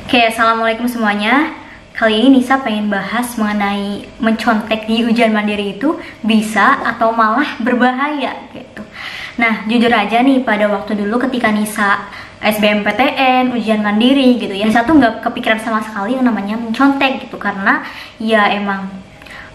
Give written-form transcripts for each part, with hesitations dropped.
Oke, assalamualaikum semuanya. Kali ini Nisa pengen bahas mengenai mencontek di ujian mandiri itu bisa atau malah berbahaya gitu. Nah, jujur aja nih, pada waktu dulu ketika Nisa SBMPTN, ujian mandiri gitu ya, Nisa tuh nggak kepikiran sama sekali yang namanya mencontek gitu, karena ya emang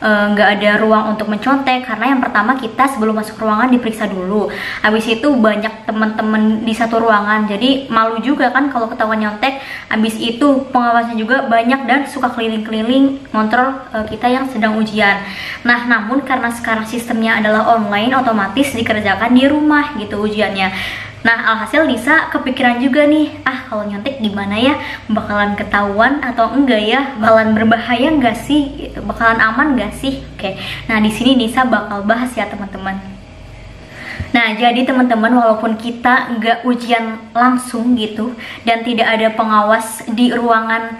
nggak ada ruang untuk mencontek. Karena yang pertama, kita sebelum masuk ruangan diperiksa dulu, habis itu banyak teman-teman di satu ruangan, jadi malu juga kan kalau ketahuan nyontek. Habis itu pengawasnya juga banyak dan suka keliling-keliling ngontrol kita yang sedang ujian. Nah, namun karena sekarang sistemnya adalah online, otomatis dikerjakan di rumah gitu ujiannya. Nah, alhasil Nisa kepikiran juga nih, kalau nyontek gimana ya? Bakalan ketahuan atau enggak ya? Bakalan berbahaya enggak sih? Gitu. Bakalan aman enggak sih? Oke. Nah, di sini Nisa bakal bahas ya, teman-teman. Nah, jadi teman-teman, walaupun kita nggak ujian langsung gitu dan tidak ada pengawas di ruangan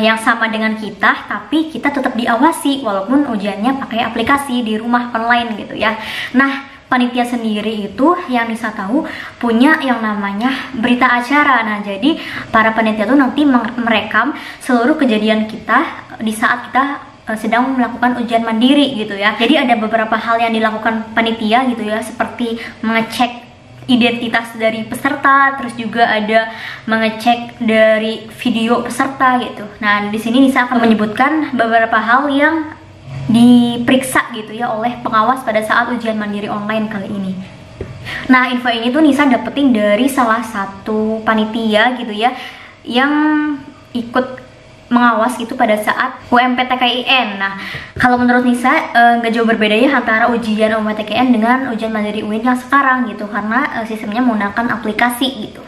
yang sama dengan kita, tapi kita tetap diawasi walaupun ujiannya pakai aplikasi di rumah online gitu ya. Nah, panitia sendiri itu yang Nisa tahu punya yang namanya berita acara. Nah, jadi para panitia tuh nanti merekam seluruh kejadian kita di saat kita sedang melakukan ujian mandiri gitu ya. Jadi ada beberapa hal yang dilakukan panitia gitu ya, seperti mengecek identitas dari peserta, terus juga ada mengecek dari video peserta gitu. Nah, di sini Nisa akan menyebutkan beberapa hal yang diperiksa gitu ya oleh pengawas pada saat ujian mandiri online kali ini. Nah, info ini tuh Nisa dapetin dari salah satu panitia gitu ya, yang ikut mengawas gitu pada saat UMPTKIN. Nah, kalau menurut Nisa nggak jauh berbeda ya antara ujian UMPTKIN dengan ujian mandiri UIN yang sekarang gitu, karena sistemnya menggunakan aplikasi gitu.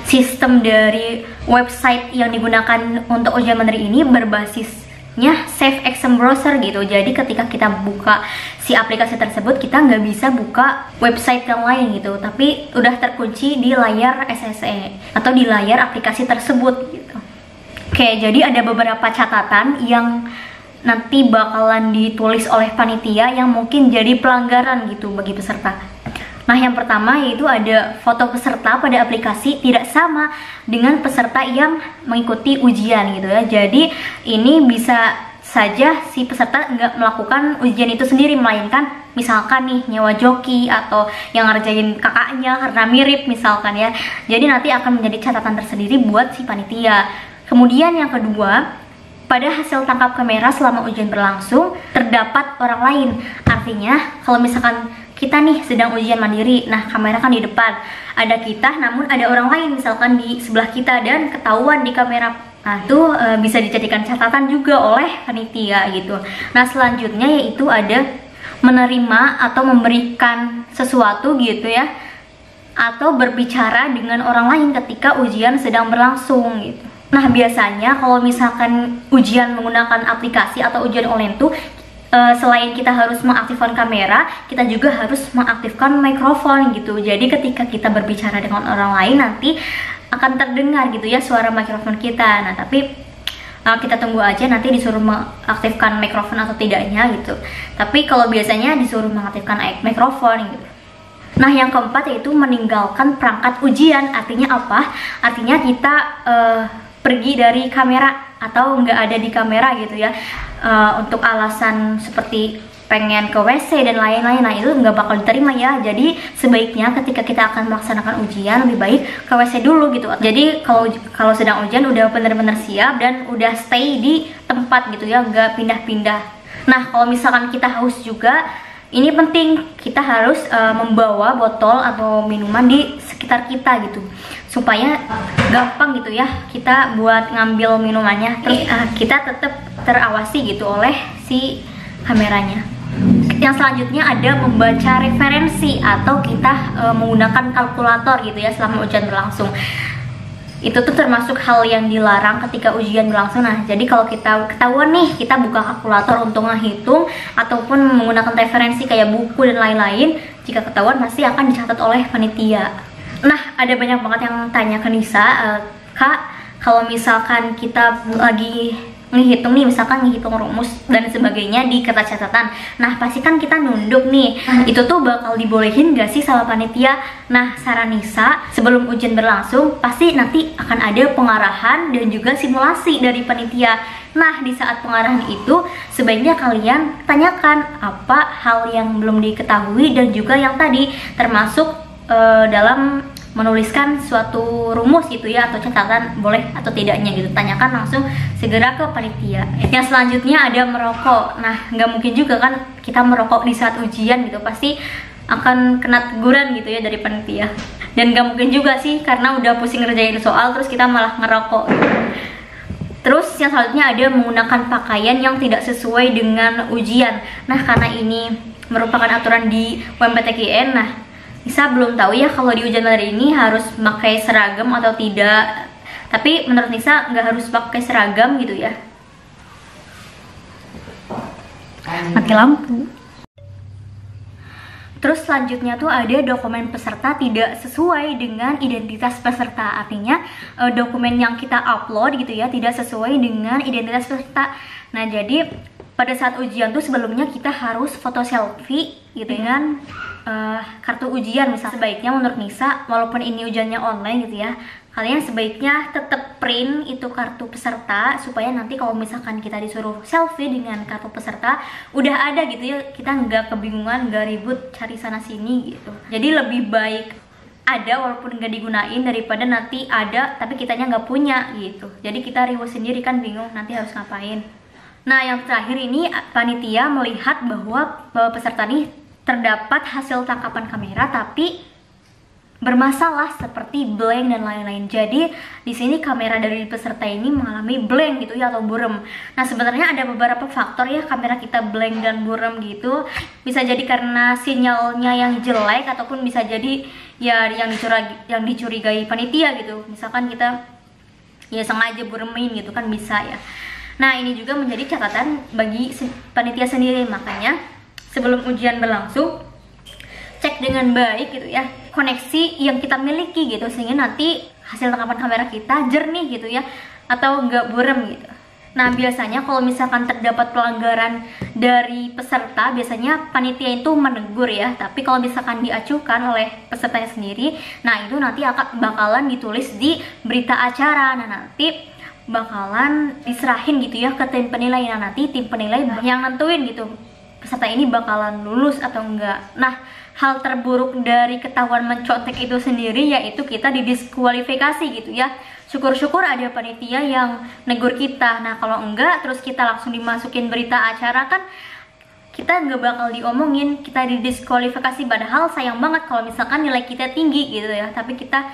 Sistem dari website yang digunakan untuk ujian mandiri ini berbasisnya Safe Exam Browser gitu. Jadi ketika kita buka si aplikasi tersebut, kita nggak bisa buka website yang lain gitu, tapi udah terkunci di layar SSE atau di layar aplikasi tersebut gitu. Oke, jadi ada beberapa catatan yang nanti bakalan ditulis oleh panitia yang mungkin jadi pelanggaran gitu bagi peserta. Nah, yang pertama yaitu ada foto peserta pada aplikasi tidak sama dengan peserta yang mengikuti ujian gitu ya. Jadi ini bisa saja si peserta nggak melakukan ujian itu sendiri, melainkan misalkan nih nyewa joki atau yang ngerjain kakaknya karena mirip misalkan ya. Jadi nanti akan menjadi catatan tersendiri buat si panitia. Kemudian yang kedua, pada hasil tangkap kamera selama ujian berlangsung terdapat orang lain. Artinya kalau misalkan kita nih sedang ujian mandiri, nah kamera kan di depan, ada kita namun ada orang lain misalkan di sebelah kita dan ketahuan di kamera. Nah, itu bisa dijadikan catatan juga oleh panitia gitu. Nah, selanjutnya yaitu ada menerima atau memberikan sesuatu gitu ya, atau berbicara dengan orang lain ketika ujian sedang berlangsung gitu. Nah, biasanya kalau misalkan ujian menggunakan aplikasi atau ujian online tuh selain kita harus mengaktifkan kamera, kita juga harus mengaktifkan mikrofon gitu. Jadi ketika kita berbicara dengan orang lain nanti akan terdengar gitu ya suara mikrofon kita. Nah, tapi kita tunggu aja nanti disuruh mengaktifkan mikrofon atau tidaknya gitu. Tapi kalau biasanya disuruh mengaktifkan mikrofon gitu. Nah, yang keempat yaitu meninggalkan perangkat ujian. Artinya apa? Artinya kita pergi dari kamera atau nggak ada di kamera gitu ya, untuk alasan seperti pengen ke WC dan lain-lain. Nah, itu nggak bakal diterima ya. Jadi sebaiknya ketika kita akan melaksanakan ujian lebih baik ke WC dulu gitu. Jadi kalau sedang ujian udah bener-bener siap dan udah stay di tempat gitu ya, nggak pindah-pindah. Nah, kalau misalkan kita haus juga, ini penting, kita harus membawa botol atau minuman di sekitar kita gitu, supaya gampang gitu ya kita buat ngambil minumannya. Terus kita tetap terawasi gitu oleh si kameranya. Yang selanjutnya ada membaca referensi atau kita menggunakan kalkulator gitu ya selama ujian berlangsung. Itu tuh termasuk hal yang dilarang ketika ujian berlangsung. Nah, jadi kalau kita ketahuan nih kita buka kalkulator untuk menghitung ataupun menggunakan referensi kayak buku dan lain-lain, jika ketahuan pasti akan dicatat oleh panitia. Nah, ada banyak banget yang tanya ke Nisa, Kak, kalau misalkan kita lagi ngitung nih, misalkan ngitung rumus dan sebagainya di kertas catatan. Nah pasti kan kita nunduk nih, itu tuh bakal dibolehin gak sih sama panitia? Nah saran Nisa, sebelum ujian berlangsung pasti nanti akan ada pengarahan dan juga simulasi dari panitia. Nah di saat pengarahan itu sebaiknya kalian tanyakan apa hal yang belum diketahui dan juga yang tadi termasuk dalam menuliskan suatu rumus gitu ya, atau catatan boleh atau tidaknya gitu, tanyakan langsung segera ke panitia. Yang selanjutnya ada merokok. Nah nggak mungkin juga kan kita merokok di saat ujian gitu, pasti akan kena teguran gitu ya dari panitia. Dan nggak mungkin juga sih karena udah pusing ngerjain soal terus kita malah ngerokok gitu. Terus yang selanjutnya ada menggunakan pakaian yang tidak sesuai dengan ujian. Nah karena ini merupakan aturan di UMPTKN, nah Nisa belum tahu ya kalau di ujian materi ini harus pakai seragam atau tidak. Tapi menurut Nisa nggak harus pakai seragam gitu ya. Mati lampu. Terus selanjutnya tuh ada dokumen peserta tidak sesuai dengan identitas peserta. Artinya dokumen yang kita upload gitu ya tidak sesuai dengan identitas peserta. Nah jadi pada saat ujian tuh sebelumnya kita harus foto selfie gitu kan, kartu ujian misalnya. Sebaiknya menurut Nisa, walaupun ini ujiannya online gitu ya, kalian sebaiknya tetap print itu kartu peserta supaya nanti kalau misalkan kita disuruh selfie dengan kartu peserta udah ada gitu ya, kita nggak kebingungan, nggak ribut cari sana sini gitu. Jadi lebih baik ada walaupun nggak digunain daripada nanti ada tapi kitanya nggak punya gitu. Jadi kita ribut sendiri kan, bingung nanti harus ngapain. Nah yang terakhir ini panitia melihat bahwa peserta nih terdapat hasil tangkapan kamera tapi bermasalah seperti blank dan lain-lain. Jadi di sini kamera dari peserta ini mengalami blank gitu ya, atau buram. Nah sebenarnya ada beberapa faktor ya kamera kita blank dan buram gitu. Bisa jadi karena sinyalnya yang jelek, ataupun bisa jadi ya yang dicurigai panitia gitu. Misalkan kita ya sengaja buremin gitu kan, bisa ya. Nah ini juga menjadi catatan bagi panitia sendiri. Makanya sebelum ujian berlangsung cek dengan baik gitu ya koneksi yang kita miliki gitu, sehingga nanti hasil tangkapan kamera kita jernih gitu ya, atau enggak buram gitu. Nah biasanya kalau misalkan terdapat pelanggaran dari peserta, biasanya panitia itu menegur ya. Tapi kalau misalkan diacukan oleh pesertanya sendiri, nah itu nanti bakalan ditulis di berita acara. Nah nanti bakalan diserahin gitu ya ke tim penilai. Nah nanti tim penilai yang nentuin gitu peserta ini bakalan lulus atau enggak. Nah hal terburuk dari ketahuan mencontek itu sendiri yaitu kita didiskualifikasi gitu ya. Syukur-syukur ada panitia yang negur kita. Nah kalau enggak terus kita langsung dimasukin berita acara, kan kita nggak bakal diomongin, kita didiskualifikasi. Padahal sayang banget kalau misalkan nilai kita tinggi gitu ya, tapi kita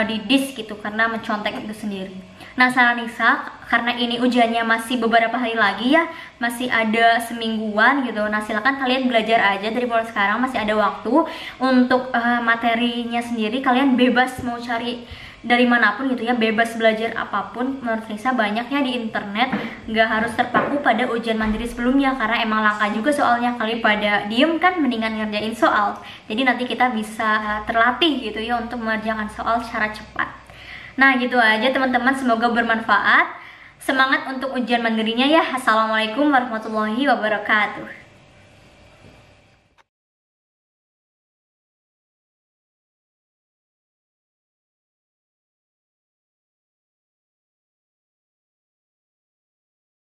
didis gitu karena mencontek itu sendiri. Nah saran Nisa, karena ini ujiannya masih beberapa hari lagi ya, masih ada semingguan gitu. Nah silakan kalian belajar aja dari mulai sekarang, masih ada waktu. Untuk materinya sendiri kalian bebas mau cari dari manapun gitu ya, bebas belajar apapun. Menurut Nisa banyak ya di internet, nggak harus terpaku pada ujian mandiri sebelumnya, karena emang langka juga soalnya. Kali pada diem kan mendingan ngerjain soal, jadi nanti kita bisa terlatih gitu ya untuk mengerjakan soal secara cepat. Nah gitu aja teman-teman, semoga bermanfaat. Semangat untuk ujian mandirinya ya. Assalamualaikum warahmatullahi wabarakatuh.